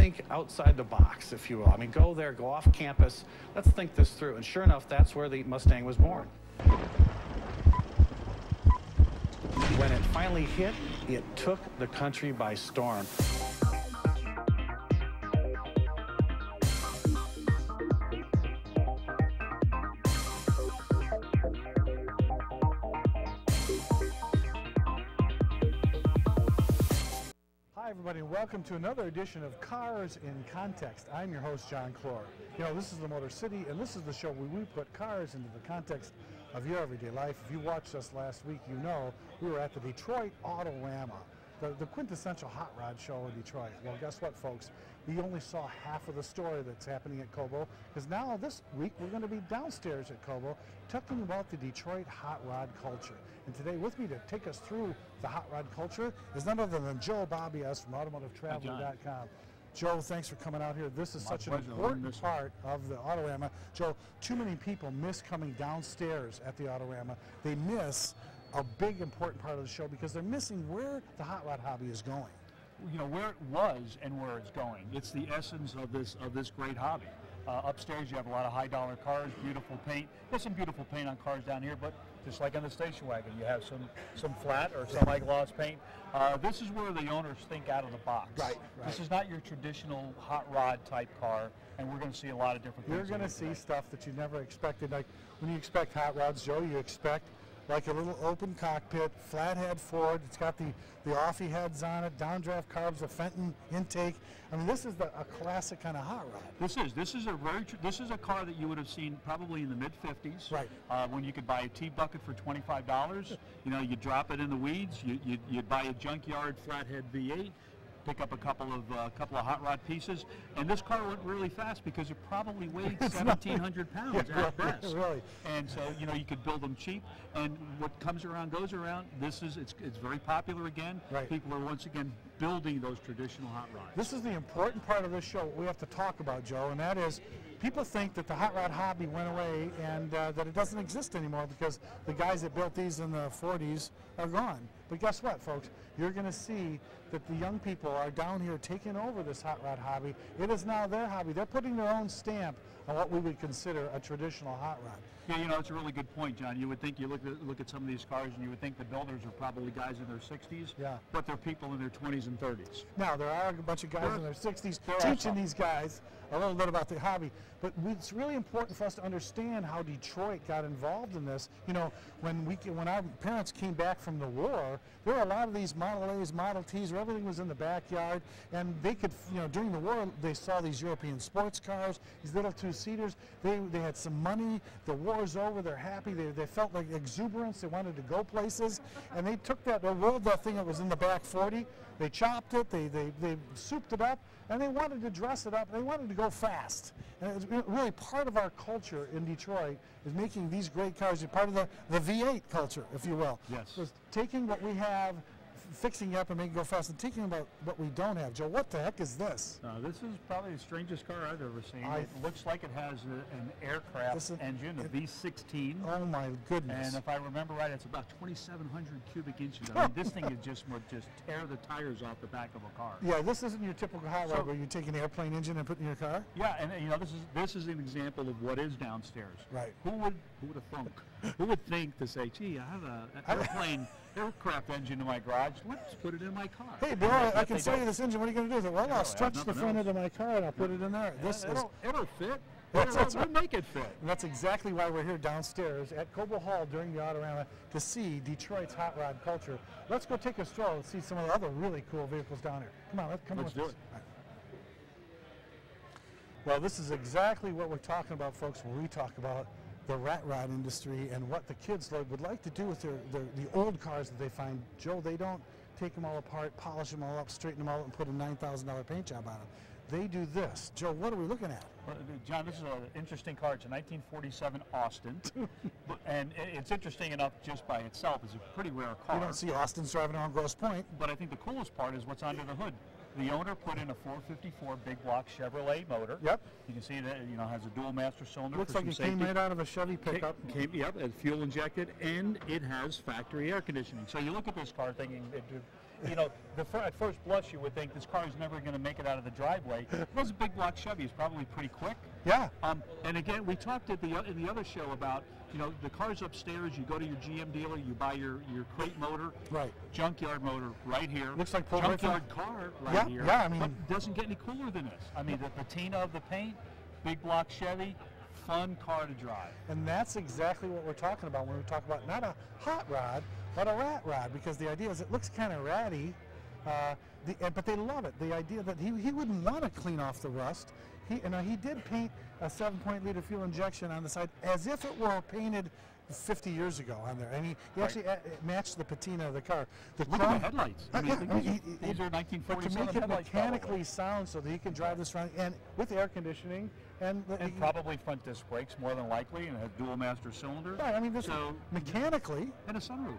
think outside the box, if you will. I mean, go there, go off campus. Let's think this through. And sure enough, that's where the Mustang was born. When it finally hit, it took the country by storm. Hi everybody, and welcome to another edition of Cars in Context. I'm your host, John Clor. You know, this is the Motor City, and this is the show where we put cars into the context of your everyday life. If you watched us last week, you know we were at the Detroit AutoRama, the quintessential hot rod show in Detroit. Well, guess what, folks? We only saw half of the story that's happening at Cobo, because now this week we're going to be downstairs at Cobo talking about the Detroit hot rod culture. And today with me to take us through the hot rod culture is none other than Joe Babiasz from AutomotiveTraveler.com. Joe, thanks for coming out here. This is such an important part of the AutoRama. Joe, too many people miss coming downstairs at the AutoRama. They miss a big important part of the show because they're missing where the hot rod hobby is going. You know, where it was and where it's going. It's the essence of this great hobby. Upstairs you have a lot of high dollar cars, beautiful paint. There's some beautiful paint on cars down here, but just like on the station wagon, you have some flat or semi-gloss paint. This is where the owners think out of the box. Right. This is not your traditional hot rod type car, and we're going to see a lot of different things. You're going to see stuff that you never expected. Like when you expect hot rods, Joe, you expect like a little open cockpit, flathead Ford. It's got the offy heads on it, downdraft carbs, a Fenton intake. I mean, this is a classic kind of hot rod. This is a car that you would have seen probably in the mid-50s. Right. When you could buy a T-bucket for $25. You know, you drop it in the weeds. You'd buy a junkyard flathead V8. Pick up a couple of hot rod pieces, and this car went really fast because it probably weighed 1,700 pounds at best. Really. And so you know you could build them cheap, and what comes around goes around. It's very popular again. Right. People are once again building those traditional hot rods. This is the important part of this show we have to talk about, Joe, and that is people think that the hot rod hobby went away and that it doesn't exist anymore because the guys that built these in the 40s are gone. But guess what, folks? You're going to see that the young people are down here taking over this hot rod hobby. It is now their hobby. They're putting their own stamp on what we would consider a traditional hot rod. Yeah, you know, it's a really good point, John. You would think, you look at some of these cars and you would think the builders are probably guys in their 60s, yeah, but they're people in their 20s and 30s. Now, there are a bunch of guys in their 60s teaching these guys a little bit about the hobby, but it's really important for us to understand how Detroit got involved in this. You know, when our parents came back from the war, there were a lot of these Model A's, Model T's, where everything was in the backyard, and they could, you know, during the war, they saw these European sports cars, these little two-seaters. They had some money. The war's over. They're happy. They felt like exuberance. They wanted to go places, and they took that, they rolled that thing that was in the back 40. They chopped it. They souped it up, and they wanted to dress it up. They wanted to go fast. And it's really part of our culture in Detroit is making these great cars. You're part of the V8 culture, if you will. Yes. So taking what we have, fixing it up and making it go fast, and taking about what we don't have. Joe, what the heck is this? This is probably the strangest car I've ever seen. It looks like it has an aircraft engine, a V16. Oh my goodness. And if I remember right, it's about 2,700 cubic inches. I mean, this thing would just tear the tires off the back of a car. Yeah, this isn't your typical hot rod where you take an airplane engine and put it in your car. Yeah, and you know, this is an example of what is downstairs. Right. Who would have thunk? Who would think to say, gee, I have an aircraft engine in my garage, let's put it in my car. Hey, bro, I can sell you this engine. What are you going to do with it? Well, I'll stretch the front end of my car and I'll put it in there. It'll fit. We'll make it fit. And that's exactly why we're here downstairs at Cobo Hall during the AutoRama to see Detroit's hot rod culture. Let's go take a stroll and see some of the other really cool vehicles down here. Come on, let's do it. Right. Well, this is exactly what we're talking about, folks, when we talk about the rat rod industry and what the kids would like to do with the old cars that they find. Joe, they don't take them all apart, polish them all up, straighten them all up, and put a $9,000 paint job on them. They do this. Joe, what are we looking at? Well, John, this is an interesting car. It's a 1947 Austin. And it's interesting enough just by itself. It's a pretty rare car. You don't see Austins driving around Grosse Pointe. But I think the coolest part is what's under the hood. The owner put in a 454 big block Chevrolet motor. Yep. You can see that has a dual master cylinder. Looks for like some it came safety. right out of a Chevy pickup. Yep, it's fuel injected, and it has factory air conditioning. So you look at this car thinking, at first blush you would think this car is never going to make it out of the driveway. It's a big block Chevy. It's probably pretty quick. Yeah. And again, we talked in the other show about the cars upstairs. You go to your GM dealer, you buy your crate motor, right? Junkyard motor right here. Looks like junkyard car right here. Yeah, I mean, but it doesn't get any cooler than this. I mean, the patina of the paint, big block Chevy, fun car to drive. And that's exactly what we're talking about when we talk about not a hot rod, but a rat rod, because the idea is it looks kind of ratty, but they love it. The idea that he wouldn't want to clean off the rust. He did paint a 7-point-liter fuel injection on the side as if it were painted 50 years ago on there, and he actually matched the patina of the car. Look at the headlights. These are 1947 but to make it headlights mechanically sound so that he can drive this around, and with air conditioning, and probably front disc brakes more than likely, and has dual master cylinder. Right, I mean, this mechanically, and a sunroof.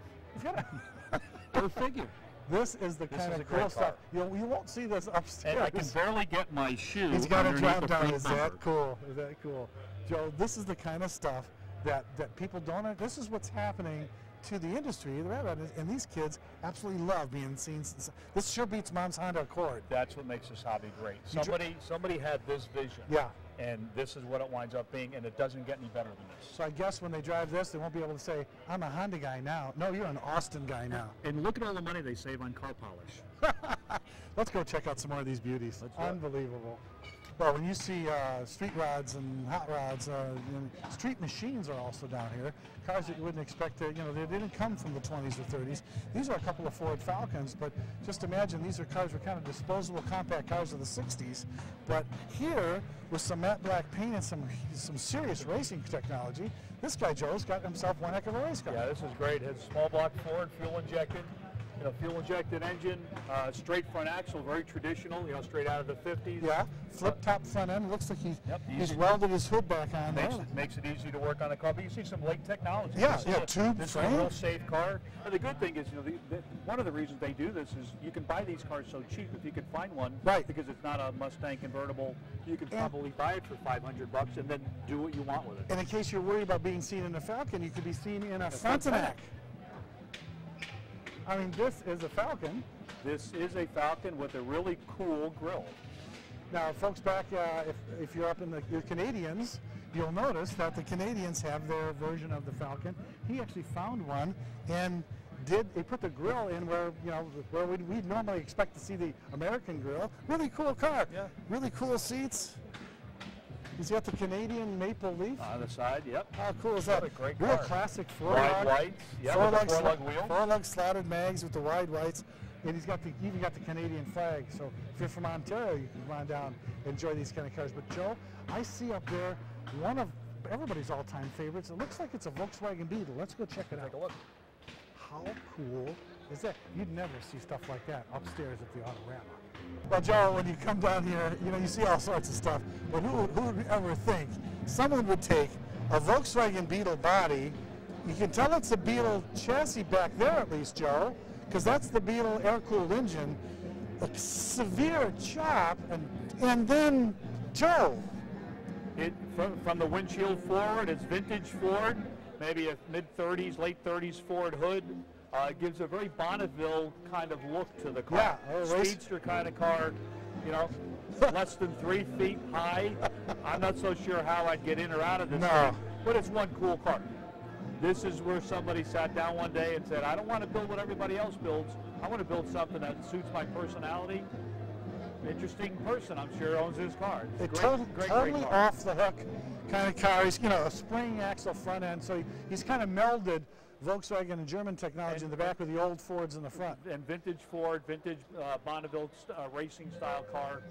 Go figure. This is the kind of cool stuff. You won't see this upstairs. And I can barely get my shoe. He's got to drop down. Is that cool? Is that cool, Joe? This is the kind of stuff that people don't. This is what's happening to the industry, the railroad, and these kids absolutely love being seen. This sure beats Mom's Honda Accord. That's what makes this hobby great. Somebody had this vision. Yeah. And this is what it winds up being, and it doesn't get any better than this. So I guess when they drive this, they won't be able to say, I'm a Honda guy now. No, you're an Austin guy now. And look at all the money they save on car polish. Let's go check out some more of these beauties. Unbelievable. Well, when you see street rods and hot rods, street machines are also down here. Cars that you wouldn't expect to, they didn't come from the 20s or 30s. These are a couple of Ford Falcons, but just imagine these are cars were kind of disposable compact cars of the 60s. But here, with some matte black paint and some serious racing technology, this guy Joe's got himself one heck of a race car. Yeah, this is great. It's small block Ford, fuel injected. Fuel injected engine, straight front axle, very traditional, straight out of the 50s. Yeah, flip top front end. Looks like he's welded his hood back on there. Makes it easy to work on the car. But you see some late technology. Yeah, tube This frame. is a real safe car. And the good thing is, one of the reasons they do this is you can buy these cars so cheap if you can find one. Right. Because it's not a Mustang convertible. You can probably buy it for $500 and then do what you want with it. And in case you're worried about being seen in a Falcon, you could be seen in a Frontenac. I mean, this is a Falcon. This is a Falcon with a really cool grille. Now, folks back, if you're up in the Canadians, you'll notice that the Canadians have their version of the Falcon. He actually found one and he put the grill in where we'd normally expect to see the American grill. Really cool car. Yeah. Really cool seats. He's got the Canadian maple leaf. On the side, yep. How cool is that? What a great Real car. classic wide whites. Yep, four-lug wheel. Four-lug slotted mags with the wide whites. And he's got even got the Canadian flag. So if you're from Ontario, you can come on down and enjoy these kind of cars. But Joe, I see up there one of everybody's all-time favorites. It looks like it's a Volkswagen Beetle. Let's go check it out. Take a look. How cool is that? You'd never see stuff like that upstairs at the AutoRama. Well, Joe, when you come down here, you see all sorts of stuff. But who would ever think someone would take a Volkswagen Beetle body? You can tell it's a Beetle chassis back there, at least, Joe, because that's the Beetle air-cooled engine. A severe chop, and then Joe. From the windshield forward, it's vintage Ford, maybe a mid-30s, late 30s Ford hood. It gives a very Bonneville kind of look to the car. Yeah, speedster kind of car, less than 3 feet high. I'm not so sure how I'd get in or out of this thing, but it's one cool car. This is where somebody sat down one day and said, I don't want to build what everybody else builds. I want to build something that suits my personality. Interesting person, I'm sure, owns this car. It's totally off the hook kind of car. He's, a spring axle front end, so he's kind of melded Volkswagen and German technology in the back with the old Fords in the front. And vintage Ford, vintage Bonneville racing style car.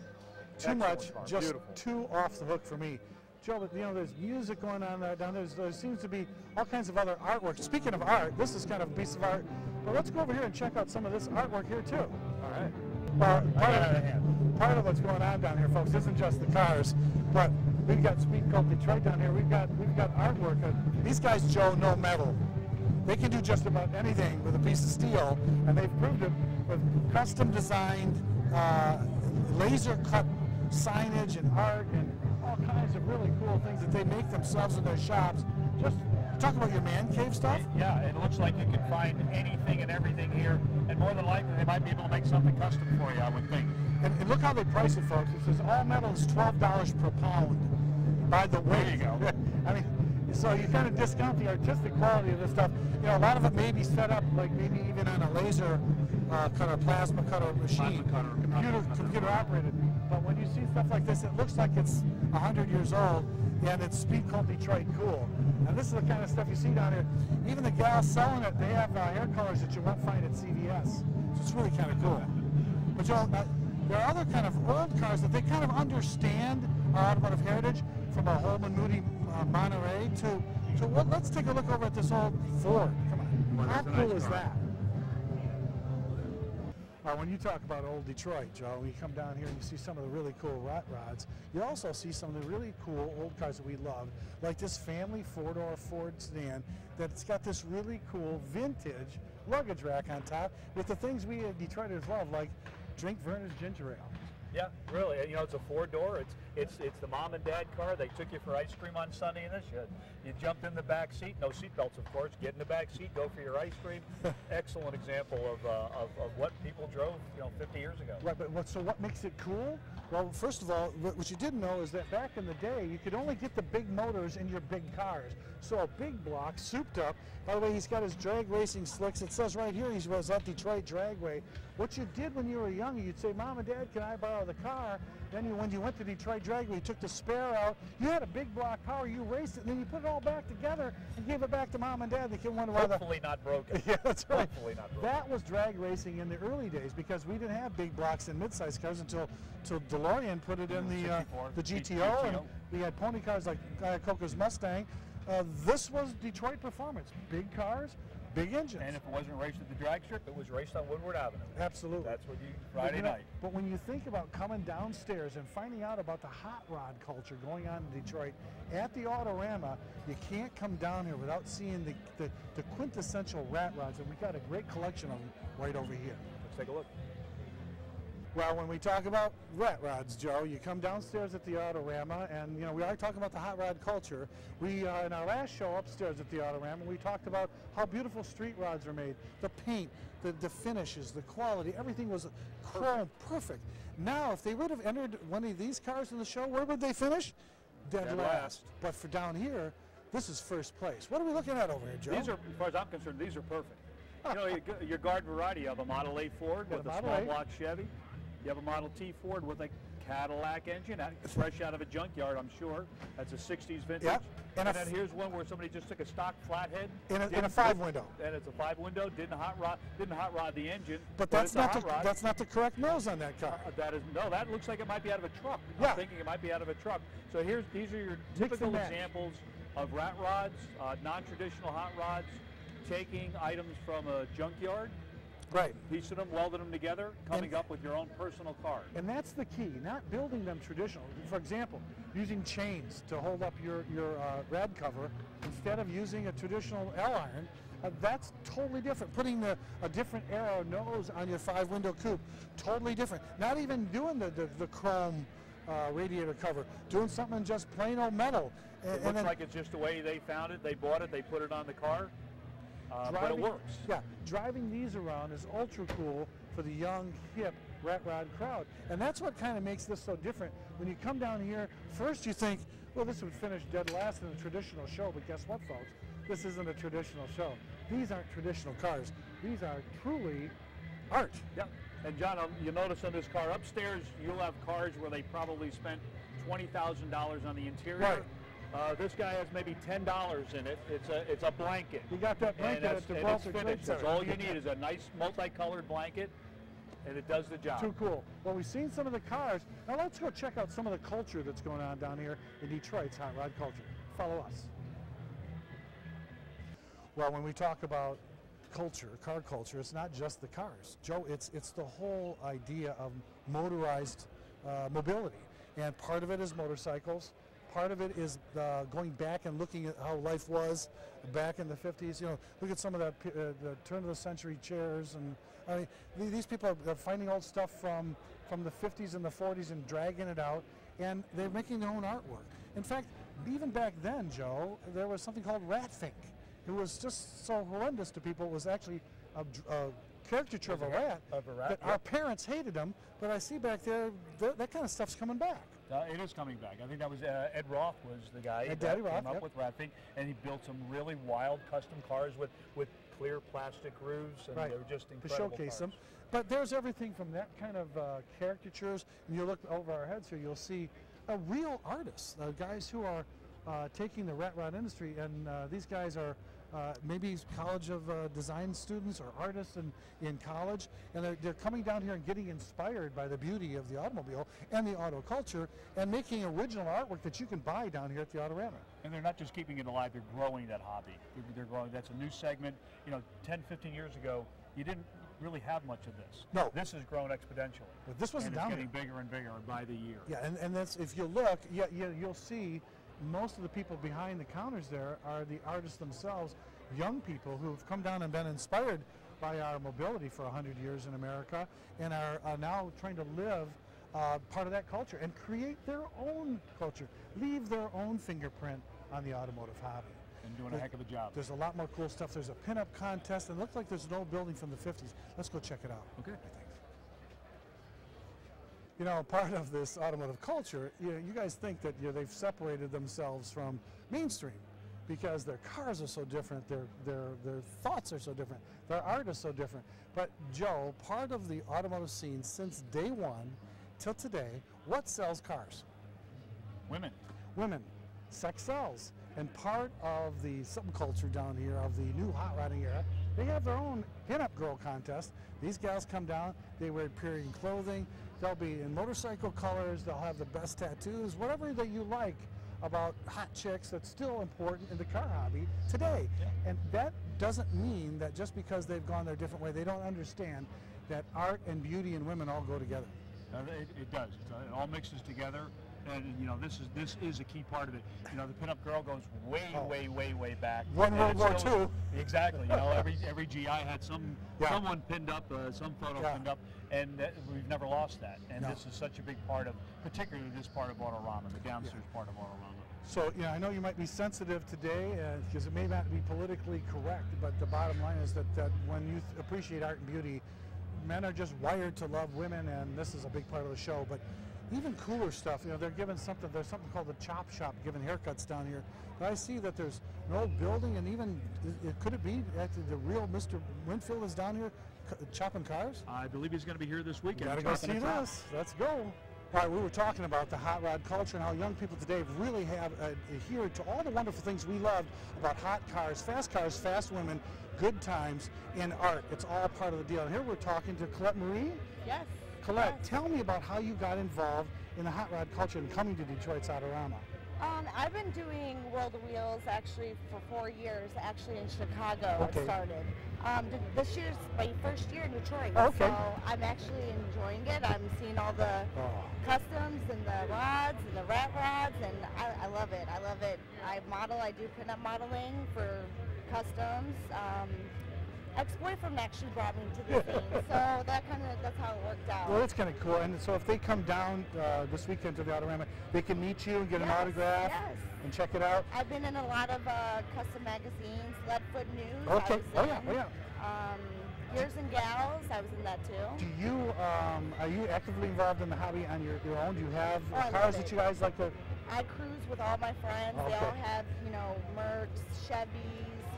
Too much, car. just Beautiful. too off the hook for me. Joe, but there's music going on down there. There seems to be all kinds of other artwork. Speaking of art, this is kind of a piece of art. But let's go over here and check out some of this artwork here too. All right. Part of what's going on down here, folks, isn't just the cars, but we've got Speed Cult Detroit down here. We've got artwork. These guys, Joe, know metal. they can do just about anything with a piece of steel, and they've proved it with custom designed, laser cut signage and art and all kinds of really cool things that they make themselves in their shops. Just talk about your man cave stuff. Yeah, it looks like you can find anything and everything here, and more than likely they might be able to make something custom for you, I would think. And look how they price it, folks. It says all metal is $12 per pound by the weight. There you go. I mean, so you kind of discount the artistic quality of this stuff. You know, a lot of it may be set up like maybe even on a laser cutter, plasma cutter machine, computer operated. But when you see stuff like this, it looks like it's 100 years old, and it's Speed Called Detroit cool. And this is the kind of stuff you see down here. Even the gals selling it, they have hair colors that you won't find at CVS. So it's really kind of cool. But Joe, there are other kind of old cars that they kind of understand our automotive heritage, from a Holman Moody Monterey to what? Let's take a look over at this old Ford. Come on, Well, how that's a cool nice is car. that? When you talk about old Detroit, Joe, you come down here and you see some of the really cool rat rods. You also see some of the really cool old cars that we love, like this family four-door Ford sedan that's got this really cool vintage luggage rack on top with the things we Detroiters love, like drink Verner's ginger ale. Yeah, really. You know, it's a four-door. It's the mom and dad car. They took you for ice cream on Sunday in this. You jumped in the back seat. No seat belts, of course. Get in the back seat. Go for your ice cream. Excellent example of what people drove, 50 years ago. Right, but so what makes it cool? Well, first of all, what you didn't know is that back in the day, you could only get the big motors in your big cars. So a big block, souped up. By the way, he's got his drag racing slicks. It says right here he was at Detroit Dragway. What you did when you were younger, you'd say, Mom and Dad, can I borrow the car? Then when you went to Detroit Dragway, you took the spare out. You had a big block car. You raced it, and then you put it all back together and gave it back to Mom and Dad. They couldn't wonder why. Hopefully not broken. Yeah, that's right. Hopefully not broken. That was drag racing in the early days because we didn't have big blocks in mid-size cars until DeLorean put it in the GTO, and we had pony cars like Coco's Mustang. This was Detroit performance. Big cars, big engines. And if it wasn't raced at the drag strip, it was raced on Woodward Avenue. Absolutely. That's what you Friday night. But when you think about coming downstairs and finding out about the hot rod culture going on in Detroit at the AutoRama, you can't come down here without seeing the quintessential rat rods, and we got a great collection of them right over here. Let's take a look. Well, when we talk about rat rods, Joe, you come downstairs at the AutoRama, and we are talking about the hot rod culture. We in our last show upstairs at the AutoRama, we talked about how beautiful street rods are made, the paint, the finishes, the quality, everything was chrome perfect. Now, if they would have entered one of these cars in the show, where would they finish? Dead last. But for down here, this is first place. What are we looking at over here, Joe? These are, as far as I'm concerned, these are perfect. Your garden variety, you have a Model A Ford with a small block Chevy. You have a Model T Ford with a Cadillac engine, fresh out of a junkyard, I'm sure. That's a 60s vintage. Yep. And then here's one where somebody just took a stock flathead. In a 5-window. And it's a 5-window, didn't hot rod the engine. But that's not the correct nose on that car. That looks like it might be out of a truck. Yeah. I'm thinking it might be out of a truck. So these are your typical examples of rat rods, non-traditional hot rods, taking items from a junkyard. Right. Piecing them, welding them together, coming up with your own personal car. And that's the key, not building them traditional. For example, using chains to hold up your rad cover instead of using a traditional L-iron. That's totally different. Putting a different arrow nose on your 5-window coupe, totally different. Not even doing the chrome radiator cover, doing something in just plain old metal. It looks like it's just the way they found it. They bought it, they put it on the car. But it works. Yeah, driving these around is ultra cool for the young, hip rat rod crowd. And that's what kind of makes this so different. When you come down here, first you think, well, this would finish dead last in a traditional show, but guess what, folks? This isn't a traditional show. These aren't traditional cars. These are truly art. Yeah. And John, you'll notice on this car upstairs, you'll have cars where they probably spent $20,000 on the interior. Right. This guy has maybe $10 in it. It's a blanket. You got that blanket at the Walter Trade Center. That's all you need is a nice multicolored blanket, and it does the job. Too cool. Well, we've seen some of the cars. Now let's go check out some of the culture that's going on down here in Detroit's hot rod culture. Follow us. Well, when we talk about culture, car culture, it's not just the cars. Joe, it's the whole idea of motorized mobility. And part of it is motorcycles. part of it is going back and looking at how life was back in the 50s. You know, look at some of the turn of the century chairs, and I mean, these people are finding old stuff from the 50s and the 40s and dragging it out, and they're making their own artwork. In fact, even back then, Joe, there was something called Ratfink. It was just so horrendous to people. It was actually a caricature of a rat. That our parents hated them, but I see back there that kind of stuff's coming back. It is coming back. I think that was Ed Roth was the guy that Daddy Roth, came up with Ratfink, and he built some really wild custom cars with clear plastic roofs, and they were just incredible to showcase cars. them. But there's everything from that kind of caricatures, and you look over our heads here, you'll see real artists, guys who are taking the rat rod industry, and these guys are maybe college of design students or artists in college, and they're coming down here and getting inspired by the beauty of the automobile and the auto culture, and making original artwork that you can buy down here at the AutoRama. And they're not just keeping it alive, they're growing that hobby. They're growing. That's a new segment. You know, 10, 15 years ago, you didn't really have much of this. No. This has grown exponentially. But this wasn't and down it's getting here. bigger and bigger by the year. Yeah, and that's, if you look, you'll see most of the people behind the counters there are the artists themselves, young people who've come down and been inspired by our mobility for 100 years in America, and are now trying to live part of that culture and create their own culture, leave their own fingerprint on the automotive hobby. And doing a heck of a job. There's a lot more cool stuff. There's a pinup contest, and it looks like there's an old building from the 50s. Let's go check it out. Okay. I think. You know, part of this automotive culture, you guys think that they've separated themselves from mainstream because their cars are so different, their thoughts are so different, their art is so different. But Joe, part of the automotive scene since day one till today, what sells cars? Women. Women. Sex sells. And part of the subculture down here of the new hot rodding era, they have their own pinup girl contest. These gals come down, they wear period clothing, they'll be in motorcycle colors, they'll have the best tattoos, whatever that you like about hot chicks that's still important in the car hobby today. Yeah. And that doesn't mean that just because they've gone their different way, they don't understand that art and beauty and women all go together. It does. It all mixes together. And you know, this is a key part of it. You know, the pinup girl goes way back. World War II. Exactly. You know, every GI had someone pinned up, some photo pinned up, and we've never lost that. And this is such a big part of, particularly this part of AutoRama, the downstairs part of AutoRama. So, I know you might be sensitive today because it may not be politically correct, but the bottom line is that when you appreciate art and beauty, men are just wired to love women, and this is a big part of the show. But even cooler stuff, they're giving something, there's something called the Chop Shop, giving haircuts down here. But I see that there's an old building, and even, could it be actually the real Mr. Winfield is down here chopping cars? I believe he's going to be here this weekend. Gotta go see this. Let's go. All right, we were talking about the hot rod culture and how young people today really have adhered to all the wonderful things we love about hot cars, fast women, good times, and art. It's all part of the deal. And here we're talking to Colette Marie. Yes. Colette, tell me about how you got involved in the hot rod culture and coming to Detroit's AutoRama. I've been doing World of Wheels actually for 4 years, actually in Chicago it started. This year's my first year in Detroit, okay. So I'm actually enjoying it. I'm seeing all the customs and the rods and the rat rods, and I love it. I love it. I do pinup modeling for customs. Ex-boyfriend actually brought me to the scene, so that's how it worked out. Well, that's kind of cool. And so if they come down this weekend to the AutoRama, they can meet you and get an autograph and check it out. I've been in a lot of custom magazines, Leadfoot News. Okay. Oh yeah. Gears and Gals, I was in that too. Do you are you actively involved in the hobby on your own? Do you have cars that you guys like to? I cruise with all my friends. They all have Mercs, Chevys.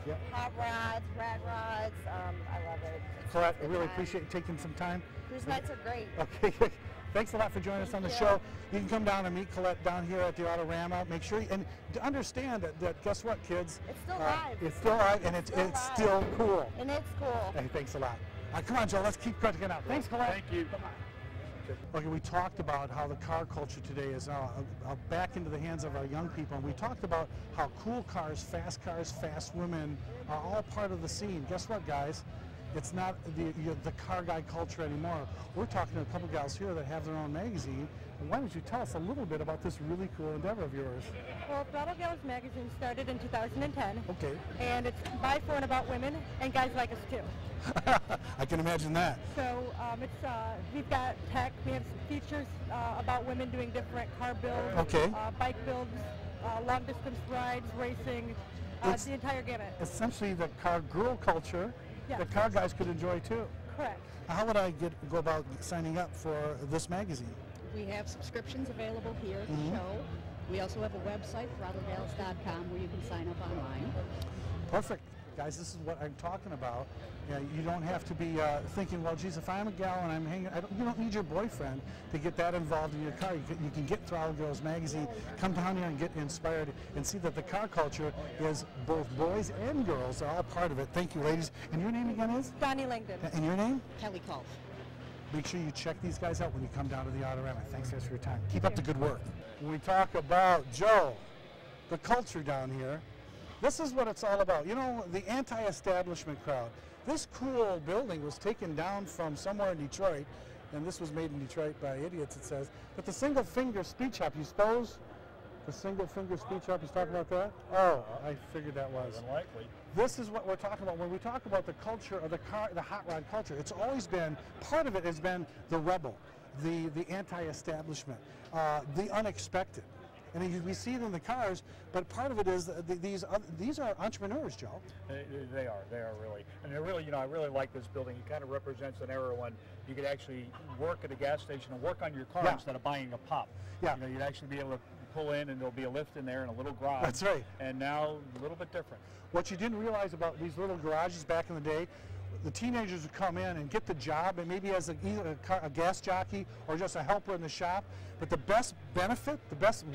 Yep. Hot rods, rat rods, I love it. Colette, I really appreciate you taking some time. Cruise nights are great. Okay, thanks a lot for joining us on the show. You can come down and meet Colette down here at the AutoRama. Make sure and to understand that guess what, kids? It's still live. It's still live, and it's still cool. And it's cool. Hey, thanks a lot. Come on, Joe, let's keep crunching it out. Thanks, Colette. Thank you. Bye-bye. Okay, we talked about how the car culture today is back into the hands of our young people, and we talked about how cool cars, fast women are all part of the scene. Guess what, guys? It's not the car guy culture anymore. We're talking to a couple gals here that have their own magazine. Why don't you tell us a little bit about this really cool endeavor of yours? Well, Auto Gals magazine started in 2010. Okay. And it's by, for, and about women, and guys like us too. I can imagine that. So we've got tech, we have features about women doing different car builds, Okay. Bike builds, long distance rides, racing, the entire gamut. Essentially the car girl culture Yes. that car guys could enjoy too. Correct. How would I go about signing up for this magazine? We have subscriptions available here at the show. We also have a website, autogals.com, where you can sign up online. Perfect. Guys, this is what I'm talking about. You don't have to be thinking, well, geez, if I'm a gal and I'm hanging, you don't need your boyfriend to get that involved in your car. You can get Auto Girls magazine, come down here and get inspired and see that the car culture is both boys and girls are all part of it. Thank you, ladies. And your name again is? Donnie Langdon. And your name? Kelly Culp. Make sure you check these guys out when you come down to the AutoRama. Thanks guys for your time. Keep up the good work. When we talk about Joe, the culture down here, this is what it's all about. You know, the anti-establishment crowd. This cool building was taken down from somewhere in Detroit, and this was made in Detroit by idiots, it says. But the single finger speed shop, you suppose? The single finger speed shop, he's talking about that? Oh, I figured that was. Unlikely. This is what we're talking about. When we talk about the culture of the car, the hot rod culture, it's always been, part of it has been the rebel, the anti-establishment, the unexpected. And we see it in the cars, but part of it is these are entrepreneurs, Joe. They are really. And they're really, I really like this building. It kind of represents an era when you could actually work at a gas station and work on your car instead of buying a pop. Yeah. You'd actually be able to pull in and there'll be a lift in there and a little garage. That's right. And now a little bit different. What you didn't realize about these little garages back in the day, the teenagers would come in and get the job, and maybe as a gas jockey or just a helper in the shop. But the best benefit, the best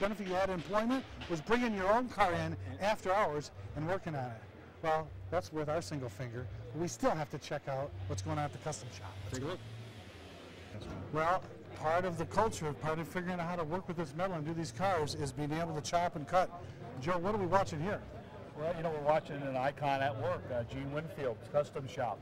benefit you had in employment was bringing your own car in after hours and working on it. Well, that's with our single finger. But we still have to check out what's going on at the custom shop. Take a look. Well, part of the culture, part of figuring out how to work with this metal and do these cars is being able to chop and cut. Joe, what are we watching here? Well, we're watching an icon at work, Gene Winfield's custom shop.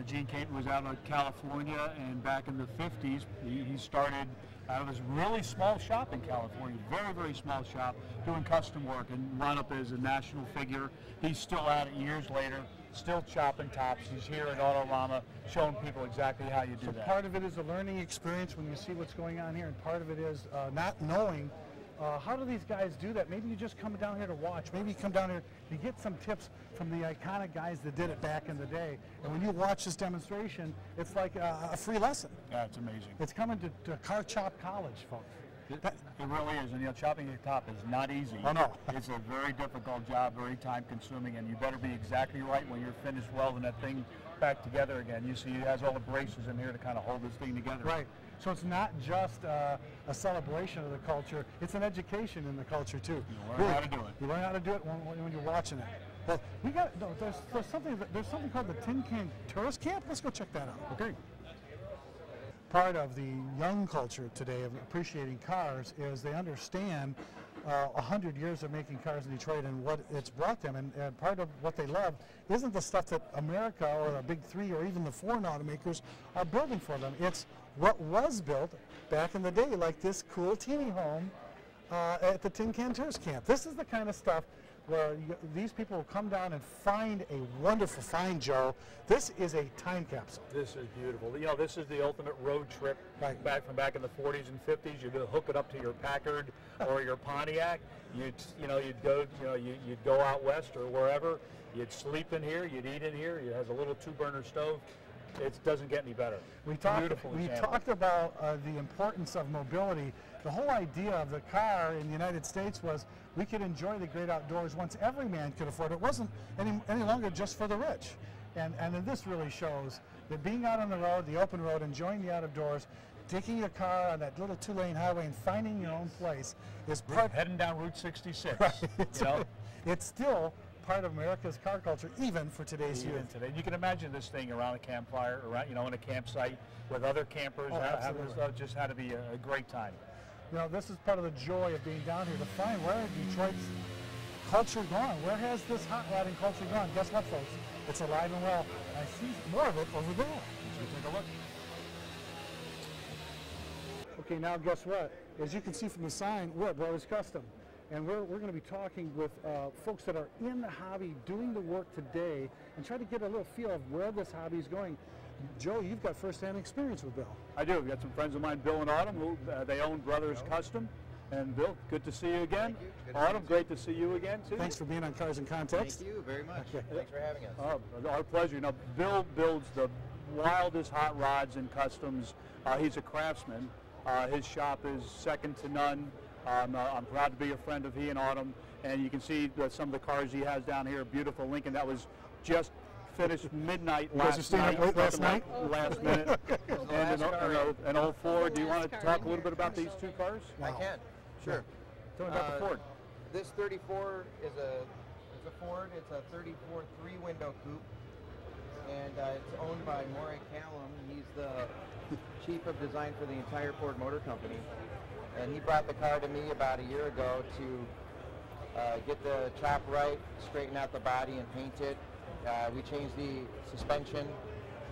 Gene was out of California, and back in the 50s, he started out of this really small shop in California, very, very small shop, doing custom work and wound up as a national figure. He's still at it years later, still chopping tops. He's here at AutoRama showing people exactly how you do that. Part of it is a learning experience when you see what's going on here, and part of it is not knowing how do these guys do that? Maybe you just come down here to watch. Maybe you come down here to get some tips from the iconic guys that did it back in the day. And when you watch this demonstration, it's like a free lesson. Yeah, it's amazing. It's coming to Car Chop College, folks. It really is, and chopping a top is not easy. Oh no. It's a very difficult job, very time consuming, and you better be exactly right when you're finished welding that thing back together again. You see it has all the braces in here to kind of hold this thing together. Right. So it's not just a celebration of the culture, it's an education in the culture too. You learn how to do it. You learn how to do it when you're watching it. Well, there's something called the Tin Can Tourist Camp. Let's go check that out. Okay. Part of the young culture today of appreciating cars is they understand 100 years of making cars in Detroit and what it's brought them. And part of what they love isn't the stuff that America or the big three or even the foreign automakers are building for them. It's what was built back in the day, like this cool teeny home at the Tin Can Tourist Camp. This is the kind of stuff where these people will come down and find a wonderful find, Joe. This is a time capsule. This is beautiful. This is the ultimate road trip back in the 40s and 50s. You'd hook it up to your Packard or your Pontiac. You'd go out west or wherever. You'd sleep in here. You'd eat in here. It has a little 2-burner stove. It doesn't get any better. We talked about the importance of mobility. The whole idea of the car in the United States was we could enjoy the great outdoors once every man could afford it. It wasn't any longer just for the rich. And this really shows that being out on the road, the open road, enjoying the outdoors, taking your car on that little 2-lane highway and finding your own place is heading down Route 66. Right. It's still part of America's car culture, even for today's youth. Today, you can imagine this thing around a campfire, around in a campsite with other campers. Just had to be a great time. This is part of the joy of being down here to find where Detroit's culture gone. Where has this hot rodding culture gone? Guess what, folks? It's alive and well. I see more of it over there. Let's take a look. Okay, now guess what? As you can see from the sign, we're at Brothers Custom. And we're going to be talking with folks that are in the hobby, doing the work today, and try to get a little feel of where this hobby is going. Joe, you've got first-hand experience with Bill. I do. We've got some friends of mine, Bill and Autumn, who they own Brothers Custom. And Bill, good to see you again. Autumn, great to see you again, too. Thanks for being on Cars in Context. Thank you very much. Okay. Thanks for having us. Our pleasure. Now, Bill builds the wildest hot rods and customs. He's a craftsman. His shop is second to none. I'm proud to be a friend of he and Autumn. And you can see some of the cars he has down here. Beautiful Lincoln that was just finished midnight last night. Last night? Last minute. And an 04. Do you want to talk a little bit about these two cars? I can. Sure. Tell me about the Ford. This 34 is a Ford. It's a 34 three-window coupe, and it's owned by Maury Callum. He's the chief of design for the entire Ford Motor Company, and he brought the car to me about a year ago to get the chop right, straighten out the body, and paint it. We changed the suspension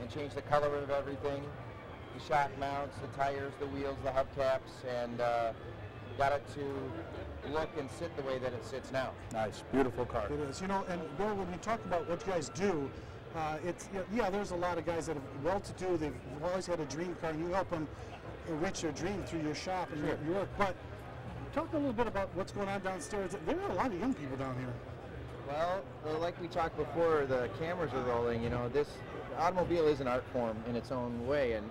and changed the color of everything, the shock mounts, the tires, the wheels, the hubcaps, and got it to look and sit the way that it sits now. Nice, beautiful car. It is. You know, and Bill, when you talk about what you guys do, yeah, there's a lot of guys that are well-to-do. They've always had a dream car, and you help them reach their dream through your shop and your work. But talk a little bit about what's going on downstairs. There are a lot of young people down here. Well, like we talked before, the cameras are rolling. You know, this automobile is an art form in its own way, and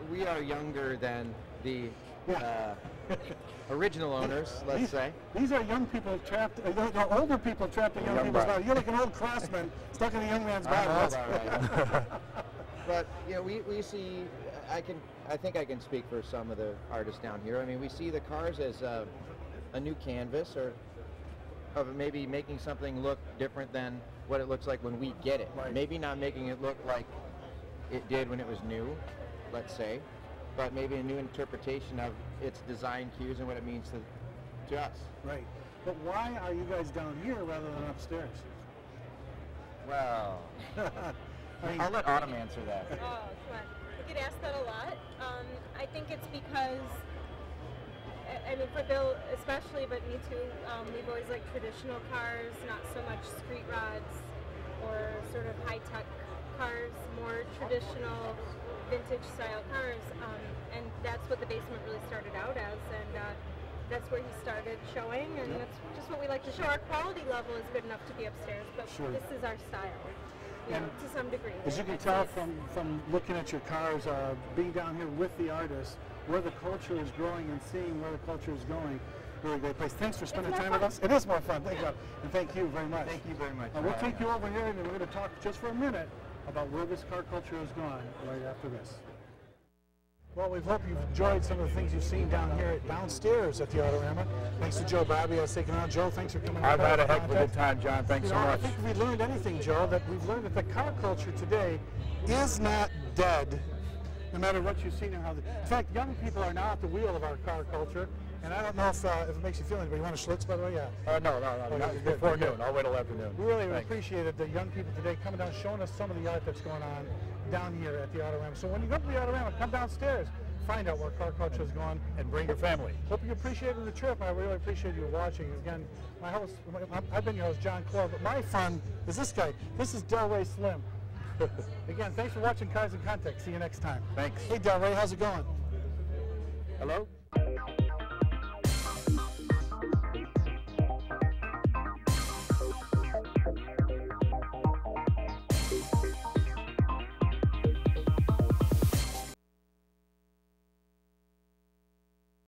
we are younger than the original owners, let's say. These are young people trapped, they're older people trapped in young people's bodies. You're like an old craftsman stuck in a young man's body. Right. But you know, we see. I think I can speak for some of the artists down here. I mean, we see the cars as a new canvas, or of maybe making something look different than what it looks like when we get it. Right. Maybe not making it look like it did when it was new, let's say, but maybe a new interpretation of its design cues and what it means to us. Right. But why are you guys down here rather than upstairs? Well, I'll let Autumn answer that. Oh, come on. We get asked that a lot. I think it's because, I mean, for Bill especially, but me too, we've always liked traditional cars, not so much street rods or sort of high-tech cars, more traditional vintage style cars, and that's what the basement really started out as, and that's where he started showing, and that's just what we like to show. Our quality level is good enough to be upstairs, but this is our style, you know, to some degree. As you can tell from looking at your cars, being down here with the artists, where the culture is growing and seeing where the culture is going. Really great place. Thanks for spending time with us. It is more fun. Thank you. And thank you very much. Thank you very much. We'll take you over here and we're going to talk just for a minute about where this car culture has gone right after this. Well, we hope you've enjoyed some of the things you've seen down here downstairs at the AutoRama. Thanks to Joe Babiasz taking on. Joe, thanks for coming. I've had a heck of a good time, John. Thanks so much. I think if we learned anything, Joe, that we've learned that the car culture today is not dead, no matter what you've seen and how. In fact, young people are now at the wheel of our car culture. And I don't know if it makes you feel anything. You want a Schlitz, by the way? Yeah. No. Before noon. I'll wait till afternoon. We really appreciated the young people today coming down, showing us some of the art that's going on down here at the AutoRama. So when you go to the AutoRama, come downstairs, find out where car culture is going, and bring your family. Hope you appreciated the trip. I really appreciate you watching. Again, my host, I've been your host, John Clor, but my fun is this guy. This is Delray Slim. Again, thanks for watching Cars in Context. See you next time. Thanks. Hey, Delray, how's it going? Hello?